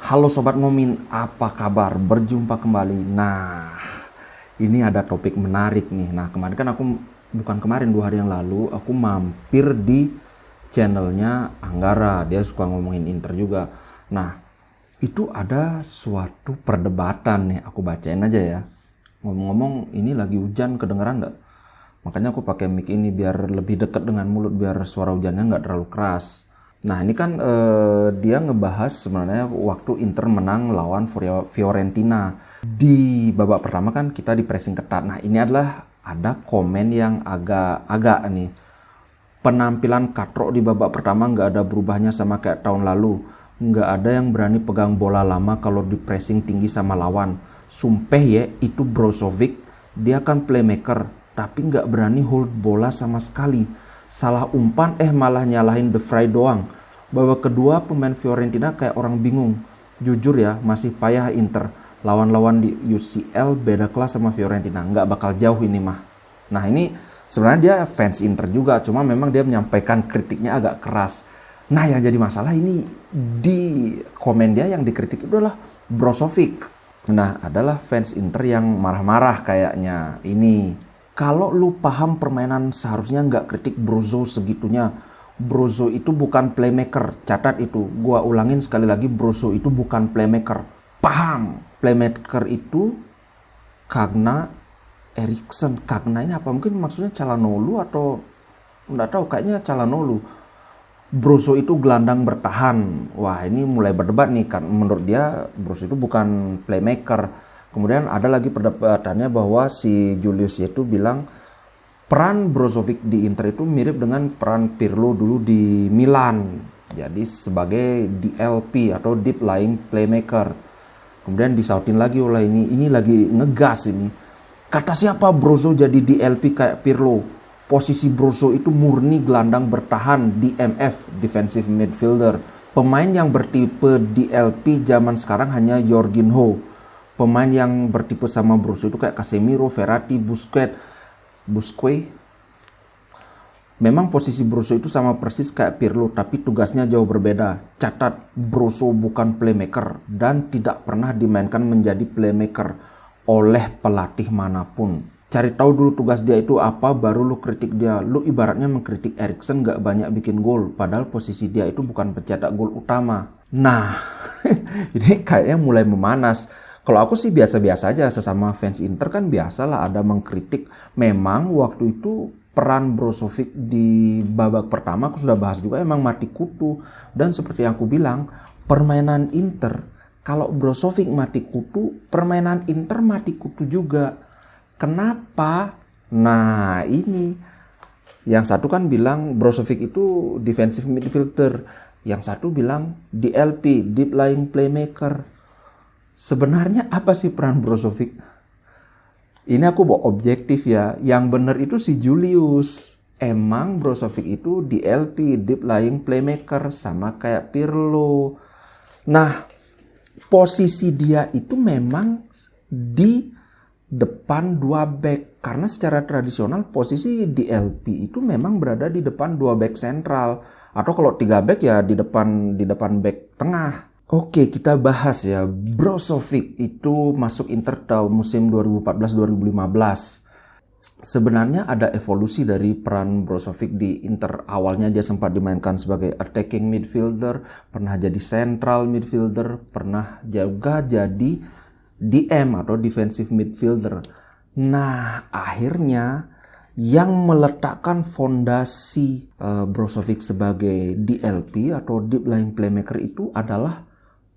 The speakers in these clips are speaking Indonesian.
Halo Sobat Ngomin, apa kabar? Berjumpa kembali. Nah, ini ada topik menarik nih. Nah, kemarin kan bukan kemarin, 2 hari yang lalu, aku mampir di channelnya Anggara. Dia suka ngomongin Inter juga. Nah, itu ada suatu perdebatan nih, aku bacain aja ya. Ngomong-ngomong, ini lagi hujan, kedengeran nggak? Makanya aku pakai mic ini biar lebih dekat dengan mulut, biar suara hujannya nggak terlalu keras. Nah, ini kan dia ngebahas sebenarnya waktu Inter menang lawan Fiorentina. Di babak pertama kan kita di pressing ketat. Nah, ini adalah ada komen yang agak nih. Penampilan Katrok di babak pertama nggak ada berubahnya sama kayak tahun lalu. Nggak ada yang berani pegang bola lama kalau di pressing tinggi sama lawan. Sumpah ya, itu Brozovic, dia kan playmaker, tapi nggak berani hold bola sama sekali. Salah umpan malah nyalahin De Vrij doang. Babak kedua pemain Fiorentina kayak orang bingung. Jujur ya, masih payah Inter. Lawan-lawan di UCL beda kelas sama Fiorentina. Nggak bakal jauh ini mah. Nah, ini sebenarnya dia fans Inter juga, cuma memang dia menyampaikan kritiknya agak keras. Nah, yang jadi masalah ini di komen dia yang dikritik itu adalah Brozovic. Nah, adalah fans Inter yang marah-marah kayaknya. Ini kalau lu paham permainan, seharusnya nggak kritik Brozo segitunya. Brozo itu bukan playmaker. Catat itu. Gua ulangin sekali lagi, Brozo itu bukan playmaker. Paham? Playmaker itu Kagna, Eriksen. Kagna ini apa? Mungkin maksudnya Calhanoglu atau nggak tahu. Kayaknya Calhanoglu. Brozo itu gelandang bertahan. Wah, ini mulai berdebat nih kan. Menurut dia Brozo itu bukan playmaker. Kemudian ada lagi perdebatannya bahwa si Julius itu bilang peran Brozovic di Inter itu mirip dengan peran Pirlo dulu di Milan. Jadi sebagai DLP atau Deep Lying Playmaker. Kemudian disautin lagi oleh ini lagi ngegas ini. Kata siapa Brozo jadi DLP kayak Pirlo? Posisi Brozo itu murni gelandang bertahan, DMF, Defensive Midfielder. Pemain yang bertipe DLP zaman sekarang hanya Jorginho. Pemain yang bertipe sama Brozo itu kayak Casemiro, Verratti, Busquets. Memang posisi Brozo itu sama persis kayak Pirlo, tapi tugasnya jauh berbeda. Catat, Brozo bukan playmaker dan tidak pernah dimainkan menjadi playmaker oleh pelatih manapun. Cari tahu dulu tugas dia itu apa, baru lu kritik dia. Lu ibaratnya mengkritik Eriksen gak banyak bikin gol, padahal posisi dia itu bukan pencetak gol utama. Nah, ini kayaknya mulai memanas. Kalau aku sih biasa-biasa aja, sesama fans Inter kan biasalah ada mengkritik. Memang waktu itu peran Brozovic di babak pertama aku sudah bahas juga, emang mati kutu. Dan seperti yang aku bilang, permainan Inter, kalau Brozovic mati kutu, permainan Inter mati kutu juga. Kenapa? Nah, ini yang satu kan bilang Brozovic itu defensive midfielder, yang satu bilang DLP, deep lying playmaker. Sebenarnya apa sih peran Brozovic? Ini aku bawa objektif ya. Yang benar itu si Julius. Emang Brozovic itu DLP, deep lying playmaker, sama kayak Pirlo. Nah, posisi dia itu memang di depan 2 back. Karena secara tradisional posisi DLP itu memang berada di depan 2 back sentral. Atau kalau 3 back ya di depan back tengah. Oke, kita bahas ya. Brozovic itu masuk Inter tahun musim 2014-2015. Sebenarnya ada evolusi dari peran Brozovic di Inter. Awalnya dia sempat dimainkan sebagai attacking midfielder, pernah jadi central midfielder, pernah juga jadi DM atau defensive midfielder. Nah, akhirnya yang meletakkan fondasi Brozovic sebagai DLP atau deep lying playmaker itu adalah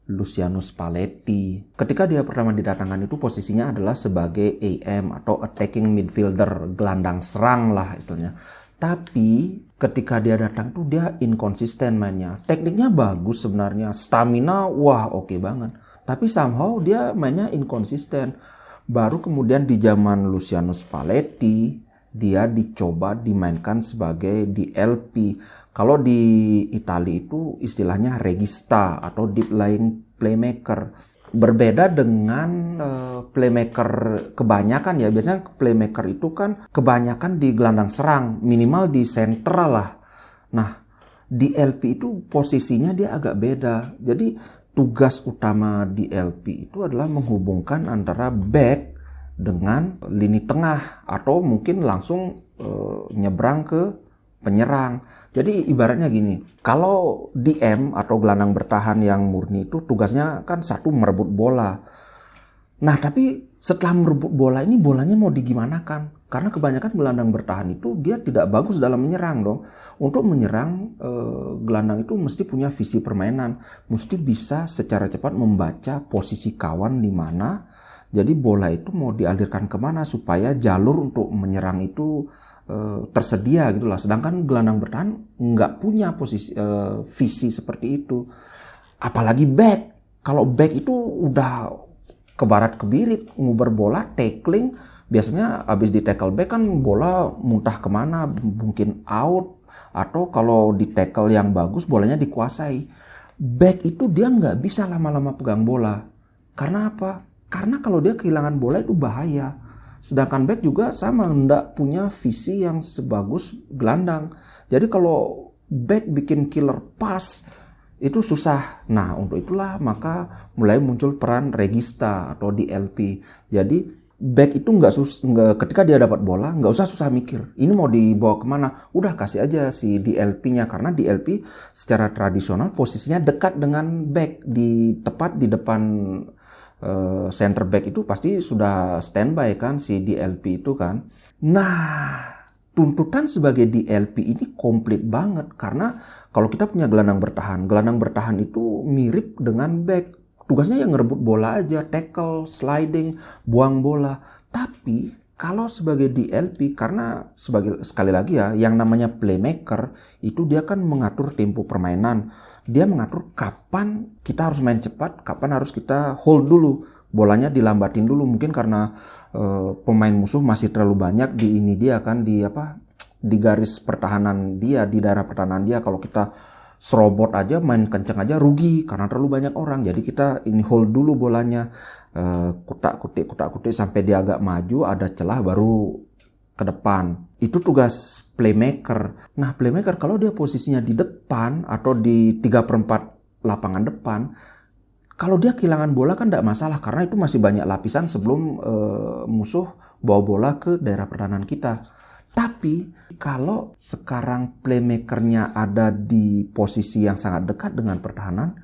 Luciano Spalletti. Ketika dia pertama didatangkan itu posisinya adalah sebagai AM atau attacking midfielder, gelandang serang lah istilahnya. Tapi ketika dia datang tuh dia inkonsisten mainnya. Tekniknya bagus sebenarnya, stamina wah oke banget. Tapi somehow dia mainnya inkonsisten. Baru kemudian di zaman Luciano Spalletti dia dicoba dimainkan sebagai DLP. Kalau di Italia itu istilahnya regista atau deep lying playmaker. Berbeda dengan playmaker kebanyakan ya. Biasanya playmaker itu kan kebanyakan di gelandang serang, minimal di sentral lah. Nah, DLP itu posisinya dia agak beda. Jadi tugas utama DLP itu adalah menghubungkan antara back dengan lini tengah atau mungkin langsung nyebrang ke penyerang. Jadi ibaratnya gini, kalau DM atau gelandang bertahan yang murni itu tugasnya kan satu merebut bola. Nah tapi setelah merebut bola ini bolanya mau digimanakan? Karena kebanyakan gelandang bertahan itu dia tidak bagus dalam menyerang dong. Untuk menyerang gelandang itu mesti punya visi permainan, mesti bisa secara cepat membaca posisi kawan di mana. Jadi bola itu mau dialirkan kemana supaya jalur untuk menyerang itu tersedia gitulah. Sedangkan gelandang bertahan nggak punya posisi visi seperti itu. Apalagi back. Kalau back itu udah kebarat kebirit, nguber bola, tackling. Biasanya habis di tackle back kan bola muntah kemana, mungkin out. Atau kalau di tackle yang bagus bolanya dikuasai. Back itu dia nggak bisa lama-lama pegang bola. Karena apa? Karena kalau dia kehilangan bola itu bahaya. Sedangkan back juga sama, nggak punya visi yang sebagus gelandang. Jadi kalau back bikin killer pass itu susah. Nah untuk itulah maka mulai muncul peran regista atau DLP. Jadi back itu nggak ketika dia dapat bola nggak usah susah mikir. Ini mau dibawa kemana? Udah kasih aja si DLP-nya, karena DLP secara tradisional posisinya dekat dengan back, tepat di depan center back itu pasti sudah standby kan si DLP itu kan. Nah, tuntutan sebagai DLP ini komplit banget karena kalau kita punya gelandang bertahan itu mirip dengan back. Tugasnya yang ngerebut bola aja, tackle, sliding, buang bola. Tapi kalau sebagai DLP, karena sekali lagi ya, yang namanya playmaker itu dia kan mengatur tempo permainan. Dia mengatur kapan kita harus main cepat, kapan harus kita hold dulu. Bolanya dilambatin dulu, mungkin karena pemain musuh masih terlalu banyak di ini dia kan, di garis pertahanan dia, di daerah pertahanan dia. Kalau kita serobot aja, main kencang aja rugi karena terlalu banyak orang. Jadi kita ini hold dulu bolanya, kutak-kutik sampai dia agak maju, ada celah baru ke depan. Itu tugas playmaker. Nah playmaker kalau dia posisinya di depan atau di 3/4 lapangan depan, kalau dia kehilangan bola kan tidak masalah karena itu masih banyak lapisan sebelum musuh bawa bola ke daerah pertahanan kita. Tapi kalau sekarang playmakernya ada di posisi yang sangat dekat dengan pertahanan,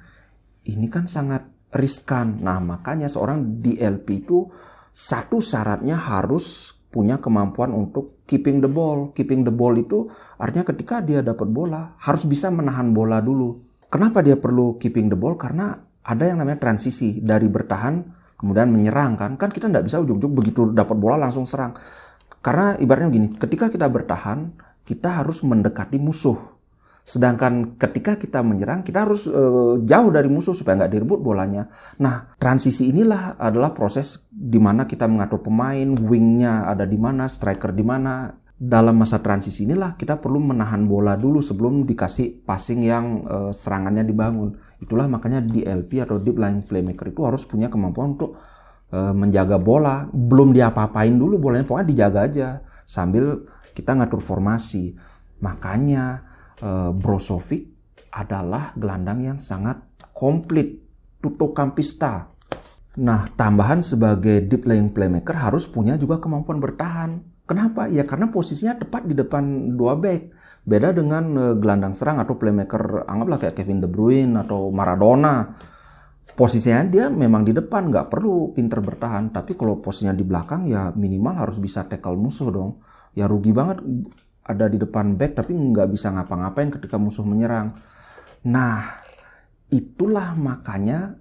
ini kan sangat riskan. Nah makanya seorang DLP itu satu syaratnya harus punya kemampuan untuk keeping the ball. Keeping the ball itu artinya ketika dia dapat bola harus bisa menahan bola dulu. Kenapa dia perlu keeping the ball? Karena ada yang namanya transisi dari bertahan kemudian menyerang kan. Kan kita tidak bisa ujung-ujung begitu dapat bola langsung serang. Karena ibaratnya gini, ketika kita bertahan, kita harus mendekati musuh. Sedangkan ketika kita menyerang, kita harus jauh dari musuh supaya nggak direbut bolanya. Nah, transisi inilah adalah proses di mana kita mengatur pemain, wingnya ada di mana, striker di mana. Dalam masa transisi inilah kita perlu menahan bola dulu sebelum dikasih passing yang serangannya dibangun. Itulah makanya DLP atau Deep Lying Playmaker itu harus punya kemampuan untuk menjaga bola, belum diapa-apain dulu bolanya, pokoknya dijaga aja sambil kita ngatur formasi. Makanya Brozovic adalah gelandang yang sangat komplit, tutto campista. Nah, tambahan sebagai deep lying playmaker harus punya juga kemampuan bertahan. Kenapa? Ya karena posisinya tepat di depan dua back. Beda dengan gelandang serang atau playmaker, anggaplah kayak Kevin De Bruyne atau Maradona. Posisinya dia memang di depan, nggak perlu pinter bertahan. Tapi kalau posisinya di belakang ya minimal harus bisa tackle musuh dong. Ya rugi banget ada di depan back tapi nggak bisa ngapa-ngapain ketika musuh menyerang. Nah itulah makanya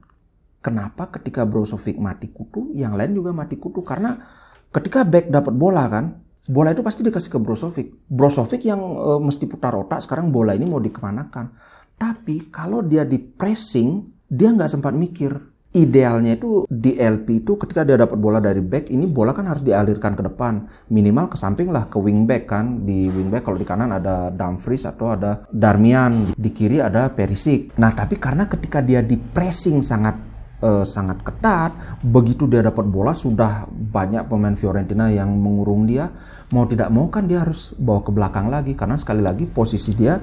kenapa ketika Brozovic mati kutu, yang lain juga mati kutu. Karena ketika back dapat bola kan, bola itu pasti dikasih ke Brozovic. Brozovic yang mesti putar otak sekarang bola ini mau dikemanakan. Tapi kalau dia di pressing, dia nggak sempat mikir. Idealnya itu DLP itu ketika dia dapat bola dari back, ini bola kan harus dialirkan ke depan. Minimal ke samping lah, ke wingback kan. Di wingback kalau di kanan ada Dumfries atau ada Darmian. Di kiri ada Perisic. Nah tapi karena ketika dia di pressing sangat ketat, begitu dia dapat bola sudah banyak pemain Fiorentina yang mengurung dia. Mau tidak mau kan dia harus bawa ke belakang lagi. Karena sekali lagi posisi dia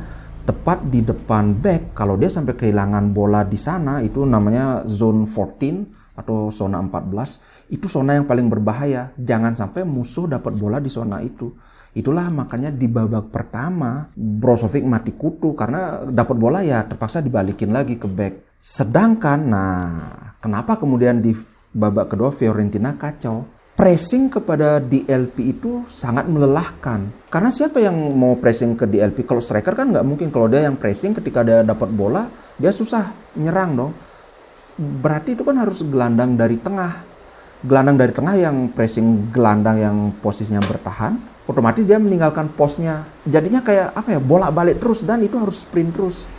tepat di depan back. Kalau dia sampai kehilangan bola di sana, itu namanya zone 14 atau zona 14. Itu zona yang paling berbahaya. Jangan sampai musuh dapat bola di zona itu. Itulah makanya di babak pertama Brozovic mati kutu karena dapat bola ya terpaksa dibalikin lagi ke back. Sedangkan, kenapa kemudian di babak kedua Fiorentina kacau? Pressing kepada DLP itu sangat melelahkan. Karena siapa yang mau pressing ke DLP? Kalau striker kan nggak mungkin. Kalau dia yang pressing ketika dia dapat bola, dia susah nyerang dong. Berarti itu kan harus gelandang dari tengah. Gelandang dari tengah yang pressing gelandang yang posisinya bertahan, otomatis dia meninggalkan posnya. Jadinya kayak bolak-balik terus dan itu harus sprint terus.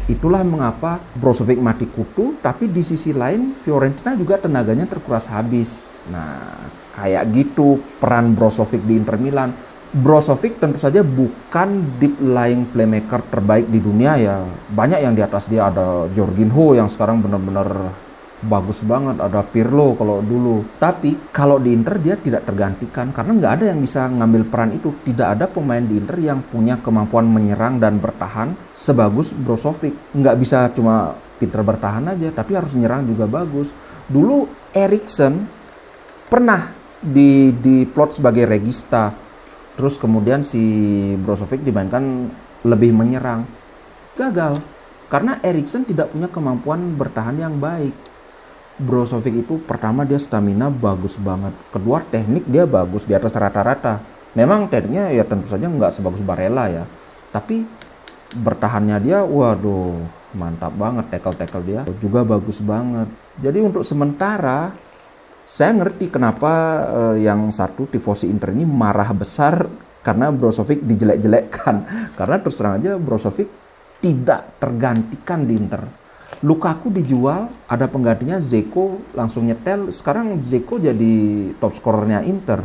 Itulah mengapa Brozovic mati kutu, tapi di sisi lain Fiorentina juga tenaganya terkuras habis. Nah, kayak gitu peran Brozovic di Inter Milan. Brozovic tentu saja bukan deep lying playmaker terbaik di dunia ya. Banyak yang di atas dia, ada Jorginho yang sekarang benar-benar bagus banget, ada Pirlo kalau dulu. Tapi kalau di Inter dia tidak tergantikan karena nggak ada yang bisa ngambil peran itu. Tidak ada pemain di Inter yang punya kemampuan menyerang dan bertahan sebagus Brozovic. Nggak bisa cuma pinter bertahan aja, tapi harus nyerang juga bagus. Dulu Eriksen pernah diplot sebagai regista, terus kemudian si Brozovic dimainkan lebih menyerang. Gagal karena Eriksen tidak punya kemampuan bertahan yang baik. Brozovic itu pertama dia stamina bagus banget, kedua teknik dia bagus di atas rata-rata. Memang tekniknya ya tentu saja nggak sebagus Barella ya, tapi bertahannya dia waduh mantap banget, tackle dia juga bagus banget. Jadi untuk sementara saya ngerti kenapa yang satu tifosi Inter ini marah besar karena Brozovic dijelek-jelekkan. Karena terus terang aja Brozovic tidak tergantikan di Inter. Lukaku dijual, ada penggantinya Dzeko langsung nyetel. Sekarang Dzeko jadi top scorernya Inter.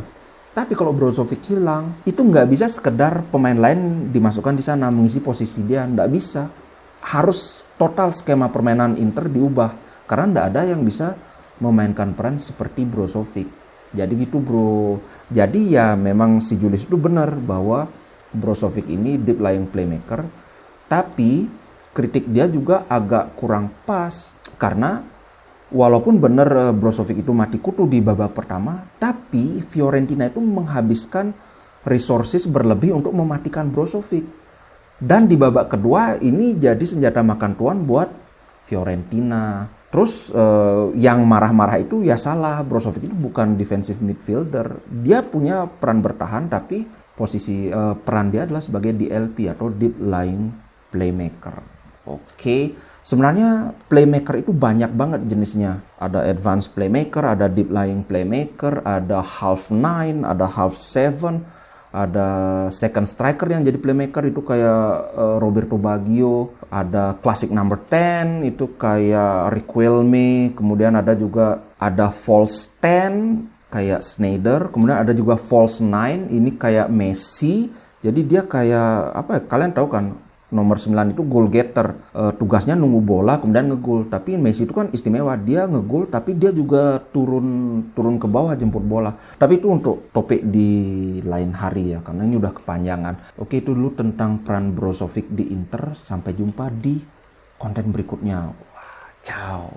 Tapi kalau Brozovic hilang, itu nggak bisa sekedar pemain lain dimasukkan di sana mengisi posisi dia, nggak bisa. Harus total skema permainan Inter diubah karena nggak ada yang bisa memainkan peran seperti Brozovic. Jadi gitu bro. Jadi ya memang si Julius itu benar bahwa Brozovic ini deep lying playmaker, tapi kritik dia juga agak kurang pas karena walaupun benar Brozovic itu mati kutu di babak pertama, tapi Fiorentina itu menghabiskan resources berlebih untuk mematikan Brozovic. Dan di babak kedua ini jadi senjata makan tuan buat Fiorentina. Terus yang marah-marah itu ya salah, Brozovic itu bukan defensive midfielder. Dia punya peran bertahan tapi posisi peran dia adalah sebagai DLP atau deep lying playmaker. Oke, sebenarnya playmaker itu banyak banget jenisnya. Ada advanced playmaker, ada deep lying playmaker, ada half nine, ada half seven, ada second striker yang jadi playmaker itu kayak Roberto Baggio, ada classic number 10 itu kayak Riquelme, kemudian ada juga false 10 kayak Sneijder, kemudian ada juga false 9 ini kayak Messi. Jadi dia kayak kalian tahu kan? Nomor 9 itu goal getter, tugasnya nunggu bola kemudian ngegol. Tapi Messi itu kan istimewa, dia ngegol tapi dia juga turun ke bawah jemput bola. Tapi itu untuk topik di lain hari ya, karena ini udah kepanjangan. Oke, itu dulu tentang peran Brozovic di Inter. Sampai jumpa di konten berikutnya. Wah, ciao.